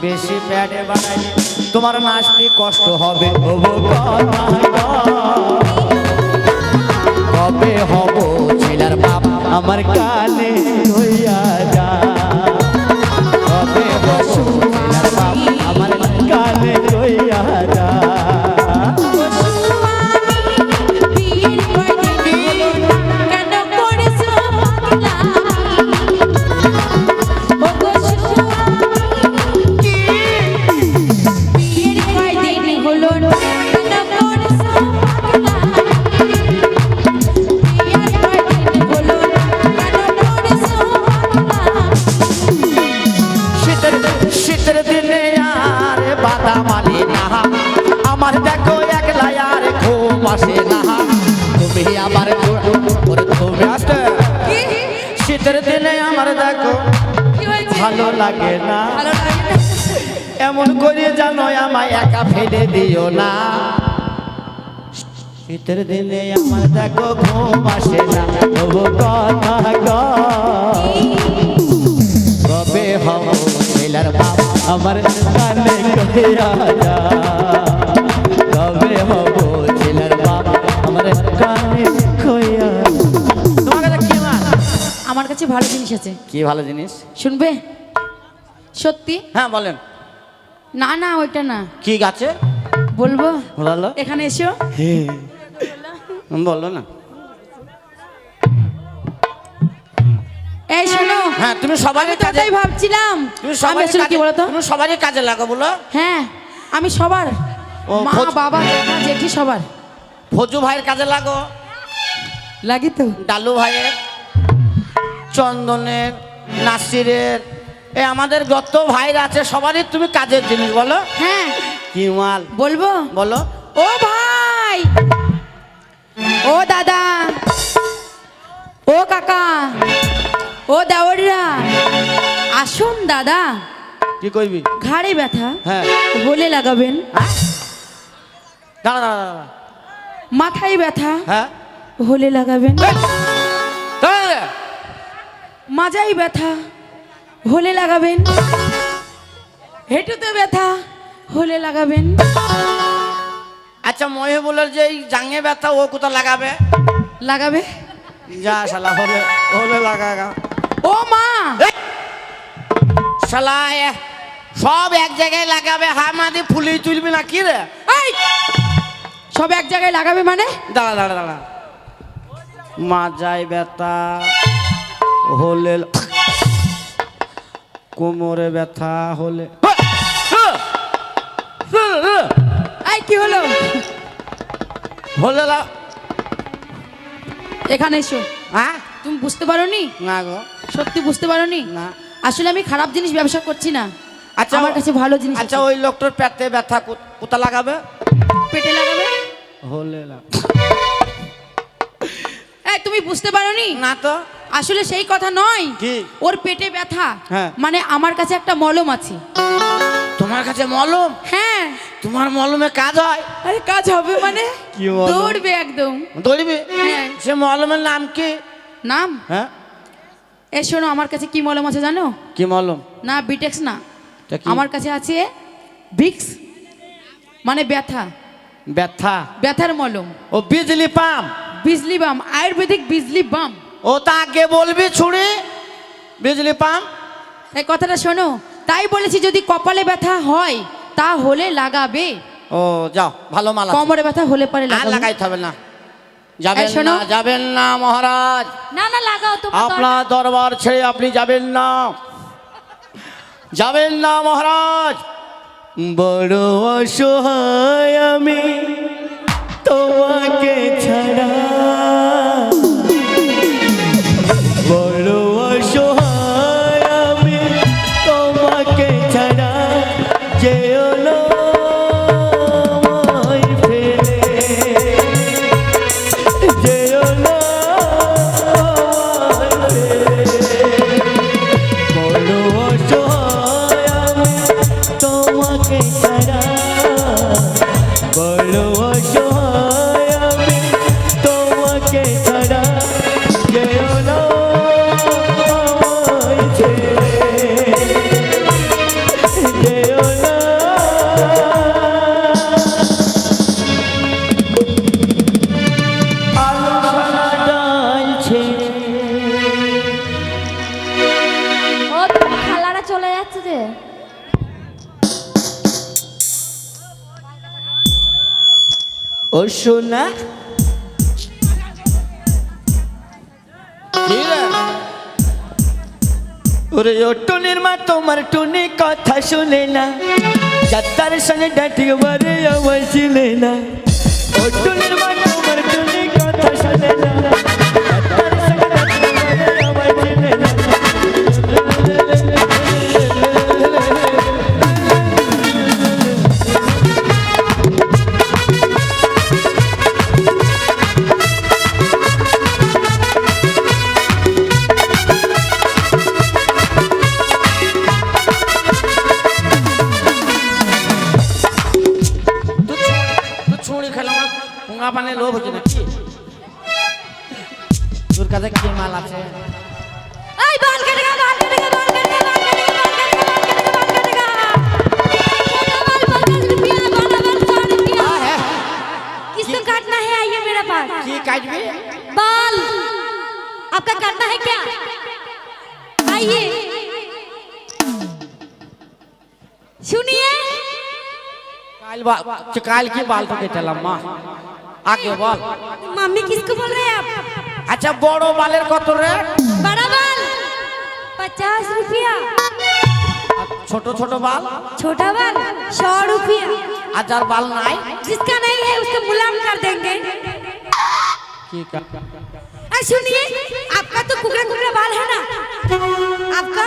বেশি ব্যাটে বানাইলে তোমার নাচতে কষ্ট হবে। কবে হব ছেলের বাপ আমার কানে হইয়া যা, কবে হব ছেলের বাপ আমার কানে হইয়া যা। শীতের দিনে আর বাদাম আনি না, আমার দেখো একলা আর ঘুম আসে না। তুমি আবার তুমি আসতে শীতের দিনে আমার দেখো ভালো লাগে না, এমন করে জানো আমায় একা ফেলে দিও না। শীতের দিনে আমার দেখো ঘুম আসে না, তবু কথা কবে হব ছেলের বাপ আমার কানে কইয়া যা, কবে হব ছেলের বাপ আমার কানে কইয়া। তোমার কাছে কি মা? আমার কাছে ভালো জিনিস আছে। কি ভালো জিনিস শুনবে? সত্যি? হ্যাঁ বলেন। না না ওইটা না। কি গাছে বলবো? বলো। এখানে এসো। বলো না। এই শোনো। হ্যাঁ তুমি সবারই কাজে ভাবছিলাম। তুমি সবারই কাজে কি বলো তো? তুমি সবারই কাজে লাগো বলো। হ্যাঁ আমি সবার মা বাবা জেঠি সবার। ফজু ভাইয়ের কাজে লাগো। লাগি তো। ডালু ভাইয়ের, চন্দনের, নাসিরের, এই আমাদের যত ভাইরা আছে সবারই তুমি কাজের জিনিস বলো। হ্যাঁ কি মাল বলবো? বলো। ও ভাই, ও দাদা, ও কাকা, ও দেওররা, আসুন দাদা। কি কইবি? ঘাড়ে ব্যথা হ্যাঁ হলে লাগাবেন। দাঁড়া দাঁড়া দাঁড়া। মাথায় ব্যথা হ্যাঁ হলে লাগাবেন। দাঁড়া। মাজায় ব্যথা হলে লাগাবেন। হেঁটুতে ব্যথা হলে লাগাবেন। আচ্ছা মহিবুলের যে জাঙ্গে ব্যথা ও কোথা লাগাবে? লাগাবে যা শালা হলে হলে লাগা। ও মা শালা সব এক জায়গায় লাগাবে, হামাদি ফুলি তুলবি না কি রে? এই সব এক জায়গায় লাগাবে মানে? দাঁড়া দাঁড়া দাঁড়া। মাজায় ব্যথা হলে, কোমরে ব্যথা হলে। এই কি হলো? হলে এখানে এসো। হ্যাঁ তুমি বুঝতে পারোনি? না গো। সত্যি বুঝতে পারোনি? না। আসলে আমি খারাপ জিনিস ব্যবসা করছি না। আচ্ছা আমার কাছে ভালো জিনিস। আচ্ছা ওই লোকটার পেটে ব্যথা কোথা লাগাবে? পেটে লাগাবে। হলে এই তুমি বুঝতে পারোনি? না তো। আসলে সেই কথা নয়। কি? ওর পেটে ব্যথা হ্যাঁ। মানে আমার কাছে একটা মলম আছে। তোমার কাছে মলম? হ্যাঁ। তোমার মলমে কাজ হয়? আরে কাজ হবে মানে? কি মলম? দৌড়বে একদম। দৌড়বে? হ্যাঁ। সে মলমের নাম কি? নাম? হ্যাঁ এই শোনো আমার কাছে কি মলম আছে জানো? কি মলম? না বিটেক্স না, আমার কাছে আছে ভিক্স, মানে ব্যথা। ব্যথা? ব্যথার মলম। ও বিজলি পাম? বিজলি বাম, আয়ুর্বেদিক বিজলি বাম। ও তা আগে বলবি ছুড়ি বিজলি পাম। এই কথাটা শোনো, তাই বলেছি যদি কপালে ব্যথা হয় তাহলে লাগাবে। ও যাও ভালো মাল আছে। কোমরে ব্যথা হলে পরে আর লাগাবে। লাগাইতে হবে না। যাবেন এই শোনো। না, যাবেন না মহারাজ। না না লাগাও তো। আপনার দরবার ছেড়ে আপনি যাবেন না, যাবেন না মহারাজ। বড় অসহায় আমি তোমাকে ছাড়া, বড় অসহায় আমি তোমাকে ছাড়া, যেও না আমায় ফেলে, যেও না আমায় ফেলে। বড় অসহায় আমি তোমাকে ছাড়া, বড় অসহায় আমি যাচ্ছে যে ও সোনা কি রে? ওরে ও টুনির মা তোমার টুনি কথা শুনে না, যাত্রার সঙ্গে ডাটি বারে আমার ছিলে না। ও টুনির মা তোমার টুনি কথা শুনে না, যাত্রার সঙ্গে ডাটি বারে আমার ছিলে না। ছুঁড়ি খেলাম পুঙ্গা পানে লোভ হচ্ছে না কি? তোর কাছে কি মাল আছে? এই বাল কাটেগা বাল কাটেগা বাল কাটেগা বাল কাটেগা किसको काटना है आइए मेरे पास কি কাটবি? बाल आपका काटना है क्या आइए सुनिए काल की बाल तो के चला माँ आगे बोल। मम्मी किसको बोल रहे हैं आप अच्छा बड़ो बालेर कत रे? बड़ा बाल 50 रुपया छोटो छोटो बाल छोटा बाल 100 रुपया हजार बाल नहीं जिसका नहीं है उसको मुलायम कर देंगे की का? सुनिए आपका तो कुकड़ा कुकड़ा बाल है ना आपका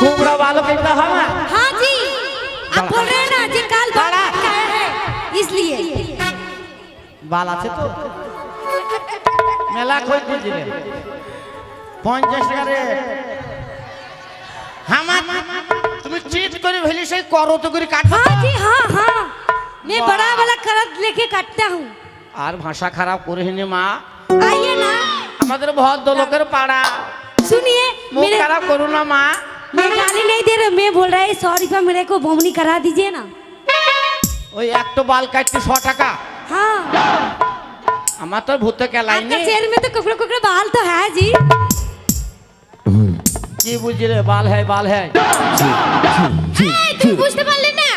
कुबड़ा बालों के इतना हम हाँ जी आप बोल रहे हैं ना जी काल बाल का है इसलिए बाल আছে তো মেলা কই দিছি রে 50 টাকা রে হামা তুমি চিট করে ভেলি সেই করো তো করে কাটবো। हाँ जी हाँ हाँ मैं बड़ा वाला करद लेके काटता हूँ আর ভাষা খারাপ করে নি মা, आइए ना আমাদের ভদ্র লোকের পাড়া सुनिए মুখ मेरे খারাপ করো না মা। मैं गाली नहीं दे रहा मैं बोल रहा है 100 रुपया मेरे को बोमनी करा दीजिए ना ওই একটা বাল কাটতে 100 টাকা हाँ আমার তো ভূতে কেলাই आपका নি। शहर में तो कुकड़ा कुकड़ा बाल तो है जी কি বুঝি রে বাল है বাল है এই তুমি বুঝতে পারলে না?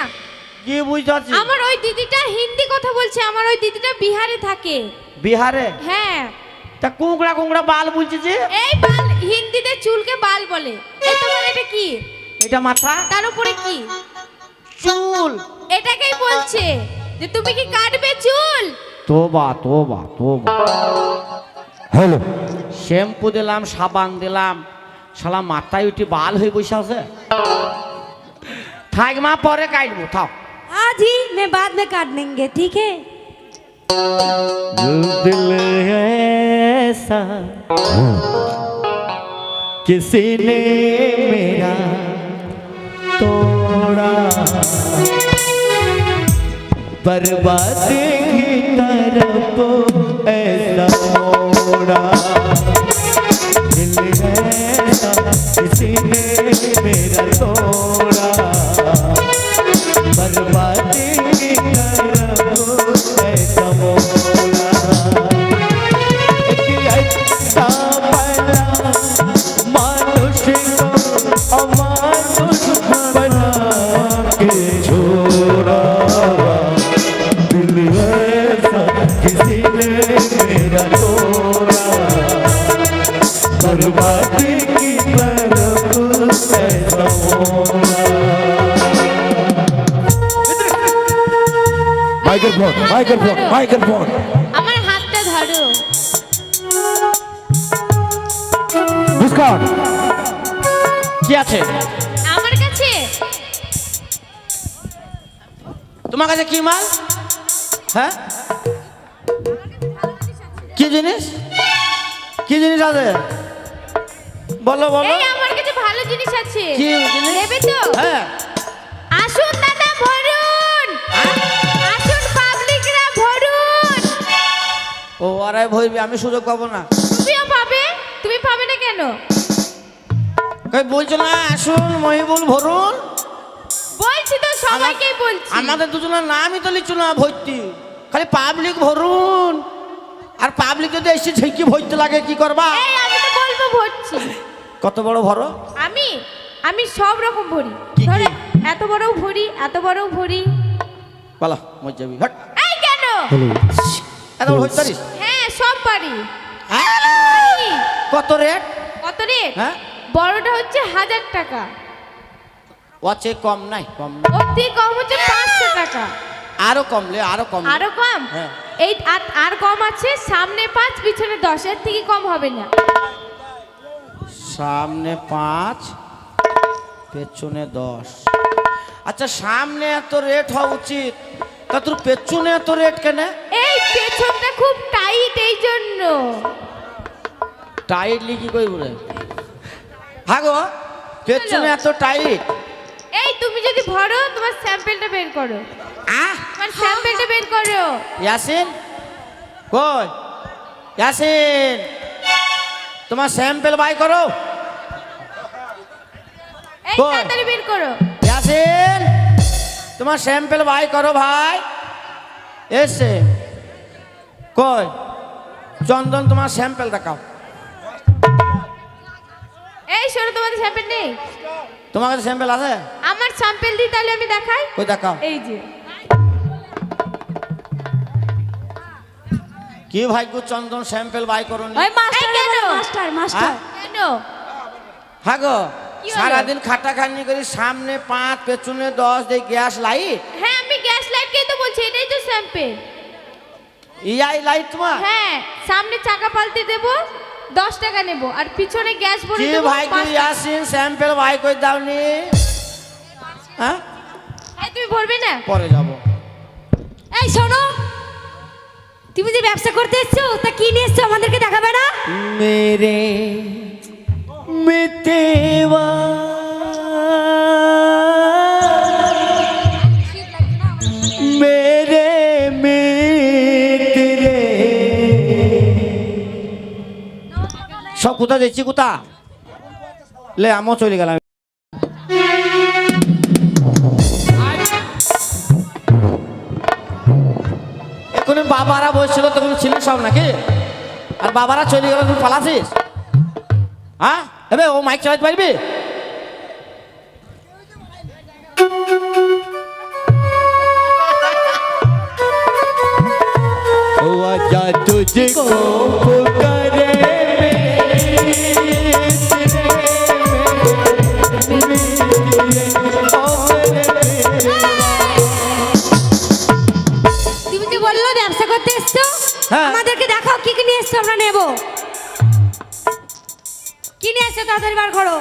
কি বুঝছছি? আমার ওই দিদিটা হিন্দি কথা বলছে, আমার ওই দিদিটা বিহারে থাকে। বিহারে হ্যাঁ তা কুংড়া কুংড়া বাল বলছি যে এই বাল হিন্দিতে চুলকে বাল বলে। এই তোমার এটা কি? এটা মাথা তার উপরে কি? চুল। এটাকেই বলছে যে তুমি কি কাটবে চুল? তোবা তোবা তোবা হ্যালো শ্যাম্পু দিলাম সাবান দিলাম শালা মাথায় উঠি বাল হয়ে বসে আছে। থাক মা পরে কাটবো থাক। हाँ जी मैं बाद में काट देंगे ठीक है दिल ऐसा किसी ने मेरा तोड़ा बर्बादी की तरफ ऐसा मोड़ा दिल ऐसा किसी ने मेरा तोड़ा बर्बादी की तरफ ऐसा मोड़ा एक ऐसा बना मानुष को अमानुष बना के छोड़ा दिल ऐसा किसी ने मेरा तोड़ा बर्बादी की तरफ ऐसा मोड़ा। माइक्रोफोन माइक्रोफोन माइक्रोफोन আমার হাতটা ধরো। मुस्कान কি আছে আমার কাছে তোমার কাছে কি মাল? হ্যাঁ কি জিনিস কি জিনিস আছে বলো বলো। এই আমার কাছে ভালো জিনিস আছে। কি জিনিস? নেবে তো? হ্যাঁ আসুন দাদা ভরুন, আসুন পাবলিকরা ভরুন। ও আরে ভইবি আমি সুযোগ পাবো না। তুমিও পাবে, তুমি পাবে না কেন? কই বলছো না আসুন মহিবুল ভরুন? বলছি তো সবাইকেই বলছি। আমাদের দুজনের নামই তো লিখছো না ভর্তি, খালি পাবলিক ভরুন আর পাবলিক যদি এসে ঝেঁকি ভরতে লাগে কি করবা? এই আমি তো বলবো ভরছি। কত বড় ভরো? আমি আমি সব রকম ভরি। কি কি? ধরে এত বড়ও ভরি, এত বড়ও ভরি। বলো মজ যাবি হট। এই কেন? এত বড় হইতে পারিস? হ্যাঁ সব পারি। কত রেট? কত রে? হ্যাঁ বড়টা হচ্ছে 1000 টাকা, ওচে কম নাই, কম নাই। ওর থেকে কম হচ্ছে 500 টাকা। আরো কমলে, আরো কম। আরো কম? হ্যাঁ। এই আর কম আছে, সামনে 5 পিছনে 10, এর থেকে কম হবে না। সামনে 5 পেছনে 10। আচ্ছা সামনে এত রেট হওয়া উচিত, তা তোর পেছনে এত রেট কেন? এই পেছনটা খুব টাইট, এই জন্য। টাইটলি কি কই বলে? হ্যাঁ গো, পেছনে এত টাইট। এই তুমি যদি ভরো, তোমার স্যাম্পলটা বের করো। তোমার স্যাম্পলটা বের করো। ইয়াসিন কই? ইয়াসিন তোমার স্যাম্পল বাই করো। এই কই? তাড়াতাড়ি বের করো। ইয়াসিন তোমার স্যাম্পল বাই করো ভাই। এসে কই? চন্দন তোমার স্যাম্পল দেখাও। এই শোনো, তোমাদের স্যাম্পল নেই? তোমার কাছে স্যাম্পল আছে? আমার স্যাম্পল দিই, তাহলে আমি দেখাই। কই দেখাও। এই যে। কি ভাগ্য চন্দন স্যাম্পল বাই করো নি? ওই মাস্টার এই কেন? মাস্টার মাস্টার কেন? হ্যাঁ গো, কি হলো? সারাদিন খাটাখাটনি করি, সামনে 5 পেছনে 10 দেই গ্যাস লাইট। হ্যাঁ আমি গ্যাস লাইটকেই তো বলছি, এটাই তো স্যাম্পল। ইয়াই লাইট তোমার? হ্যাঁ, সামনে চাকা পাল্টে দেব, 10 টাকা নেব, আর পিছনে গ্যাস ভরে কি দেব ভাগ্য 5 টাকা। ইয়াসিন স্যাম্পল বাই করে দাওনি? হ্যাঁ এই তুমি ভরবে না? পরে যাব। এই শোনো, তুমি যে ব্যবসা করতে এসছো, তা কি নিয়ে এসছো আমাদেরকে দেখাবে না? मेरे मितेवा मेरे मित्रे সব কোথা যাচ্ছি কোথা লে আমও চলে গেলাম। এখন বাবারা বসছিল তখন ছিল সব নাকি, আর বাবারা চলে গেল তুই পালাছিস? হ্যাঁ এবে ও মাইক চালাতে পারবি? ও আজা তুঝকো পুকারে তুমি যে বললো ব্যবসা করতে এসছো, হ্যাঁ। আমাদেরকে দেখাও কি কি নিয়ে এসছো, আমরা নেব। কি নিয়ে এসছো তাড়াতাড়ি বার করো।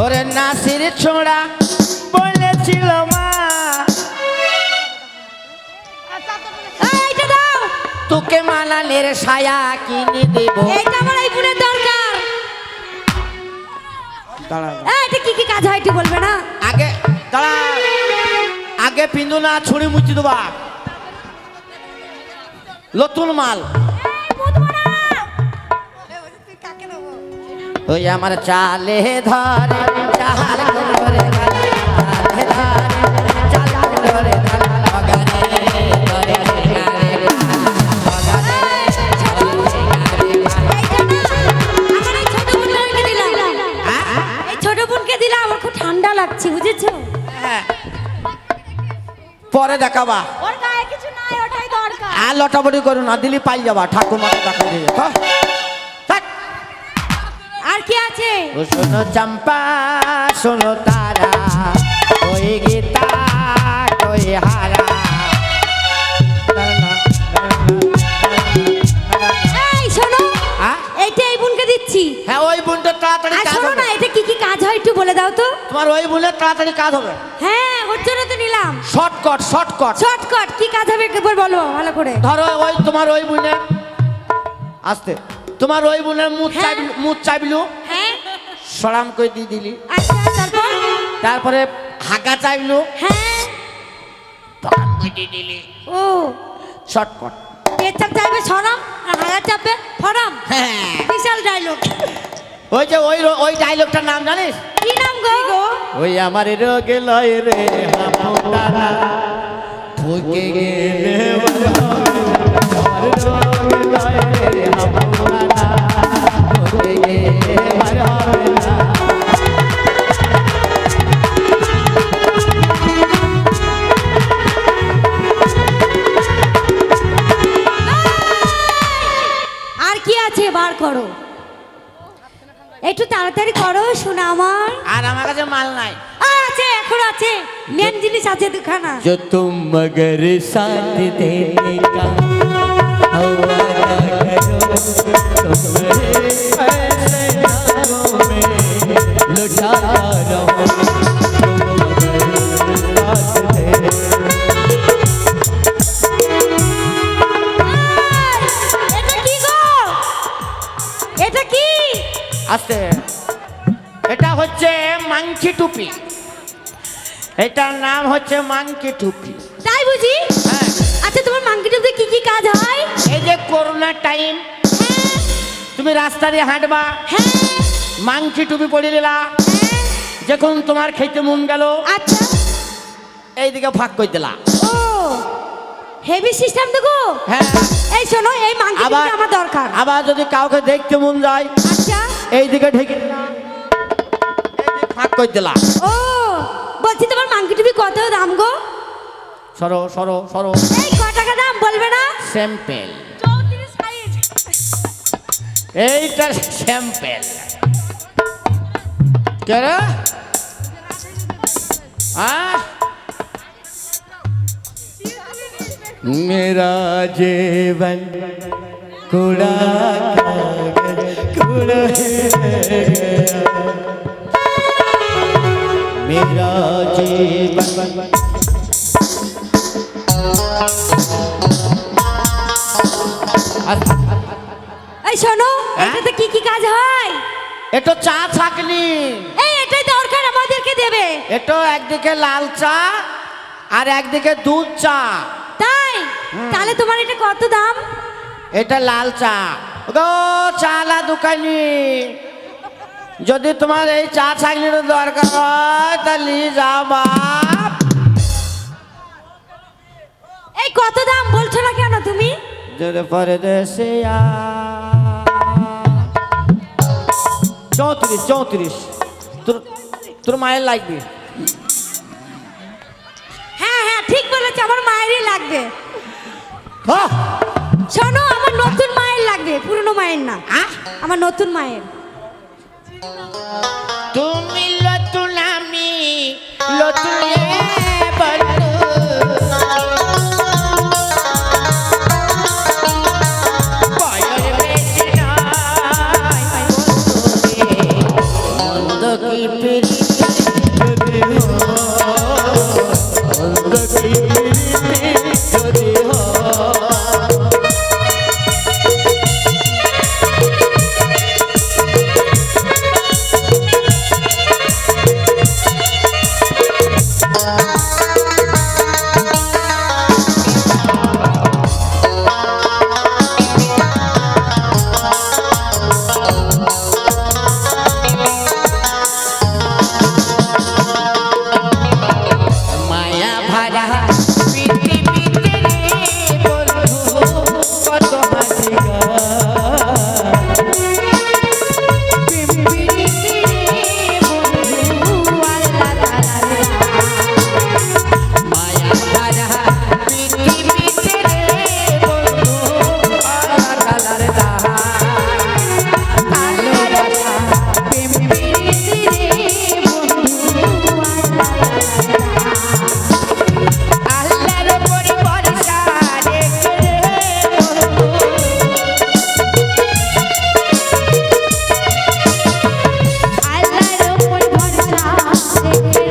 ওরে নাসির ছোড়া বলেছিল মা এইটা দাও, তোকে মালালের ছায়া কিনে দেব। এইটা আমার এই বোনের দরকার। দাঁড়া এটা কি কি কাজ হয় একটু বলবে না? আগে দাঁড়া, আগে পিন্দু না ছুরি মুচি দেবা, নতুন মাল। ওই আমার চালে ধরে চাল করে গালে, চালে ধরে চাল করে গালে, ধরে গালে, আমার এই ছোট বোনকে দিলাম, এই ছোট বোনকে দিলাম, আমার খুব ঠান্ডা লাগছে, বুঝেছো? পরে দেখাবা। ওর গায়ে কিছু নাই, ওটাই দরকার। আর লটাবটি করো না, দিলি পাই যাবা, ঠাকুমাকে দেখা দিয়ে। আর কি আছে? ও শোনো চম্পা শোনো তারা, ওই গীতা ওই হারা। এই শোনো, হ্যাঁ? এইটা এই বোনকে দিচ্ছি। হ্যাঁ ওই বোনটা তাড়াতাড়ি আর কাজ শোনো হবে। না, এটা কি কি কাজ হয় একটু বলে দাও তো। তোমার ওই বোনের তাড়াতাড়ি কাজ হবে। হ্যাঁ, ওর জন্য তো নিলাম। Shortcut shortcut. শর্টকাট কি কাজ হবে একবার বলো ভালো করে। ধরো ওই তোমার ওই বোনের আসতে, তোমার ওই বোনের হ্যাঁ। মুখ চাইবিলু, হ্যাঁ, সরাম করে দিয়ে দিলি। আচ্ছা তারপর? তারপরে হাঁকা চাইবিলু, হ্যাঁ, তখন করে দিয়ে দিলি। ও শর্টকাট। পেচ্ছাপ চাইবে সরম, আর হাগা চাপবে ফরম। হ্যাঁ বিশাল ডায়লগ। ওই যে ওই ডায়লগটার নাম জানিস? কি নাম গো? ওই আমার রোগে লয় রে হামতারা, ঠকে গেলে ঠকে গেলে ভালো হবে না। আর কি আছে বার করো, একটু তাড়াতাড়ি করো শোনা আমার। আর আমার কাছে মাল নাই। আছে, এখন আছে, মেন জিনিস আছে দুখানা। जो तुम मगर साथ देने का हवाला करो, तुम मेरे ऐसे यारों में लुटाता रहो, तुम मगर साथ देने। এটা কি গো, এটা কি? আস্তে, এটা হচ্ছে মাংকি টুপি, এটার নাম হচ্ছে মাংকি টুপি। তাই বুঝি? হ্যাঁ, আচ্ছা তোমার মাংকিটাতে কি কি কাজ হয়? এই যে করোনা টাইম তুমি রাস্তা দিয়ে হাঁটবা, হ্যাঁ মাংকি টুপি পরে নিলা, যখন তোমার খেতে মন গেল আচ্ছা, এইদিকে ফাঁক করে দিলা। ও হেভি সিস্টেম তো গো। হ্যাঁ, এই শোনো, এই মাংকিটা আমার দরকার। আবার যদি কাউকে দেখতে মন যায় আচ্ছা, এইদিকে ঢেকে দিলা, এইদিকে ফাঁক করে দিলা। ও বলছি তোমার মাংকি টুপি কত দাম গো? সরো সরো সরো, এই ক টাকা দাম বলবে না? স্যাম্পেল, এইটার স্যাম্পেল। কে রে? मेरा जीवन कूड़ा कूड़ा मेरा जीवन। এই শোনো, এটাতে কি কি কাজ হয়? এটা চা ছাকনি, এই এটাই দরকার আমাদেরকে দেবে। এটা একদিকে লাল চা আর একদিকে দুধ চা। তাই তাহলে তোমার এটা কত দাম? এটা লাল চা গো, চালা দোকানি, যদি তোমার এই চা ছাকনির দরকার হয় তাহলে যাও বাপ। এই কত দাম বলছো না কেন তুমি? যদি পরদেশে 34 তোর তোর মায়ের লাগবে। হ্যাঁ হ্যাঁ ঠিক বলেছো, আমার মায়েরই লাগবে। হ্যাঁ, শোনো, আমার নতুন মায়ের লাগবে, পুরনো মায়ের না, আমার নতুন মায়ের। তুমি নতুন আমি নতুন বন্ধু, বয়স বেশি নয় মন্দ কি প্রীতি যদি মন্দ কি প্রীতি যদি মায়া ভরা পৃথিবীতে রে বন্ধু কত হাসি মায়া ভরা পৃথিবীতে রে বন্ধু কালার আলো রাখা আল্লাহর উপর ভরসা রেখে আল্লাহর উপর ভরসা রেখে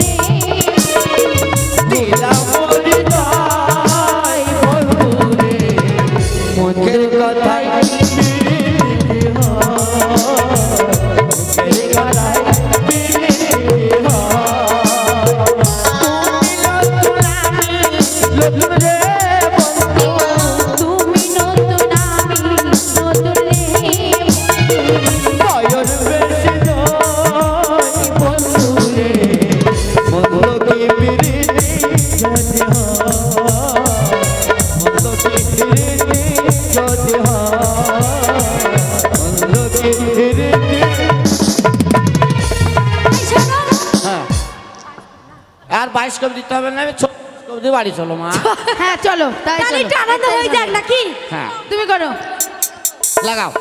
দিলাম হৃদয় বন্ধুরে, মুখের কথাই মুখের কথাই নতুন রে বন্ধু, তুমি নতুন আমি নতুন রে বয়স বেশি নয় বন্ধুরে, মন্দ কি প্রীতি যদি হয় অন্ধকে রেখে। এই শোনো হ্যাঁ আর 22 কবি দিতে হবে না, আমি 6 কবি বাড়ি চলো মা। হ্যাঁ চলো তাই তাহলে চলো একটু আনন্দ হয়ে যাক নাকি? হ্যাঁ তুমি করো লাগাও।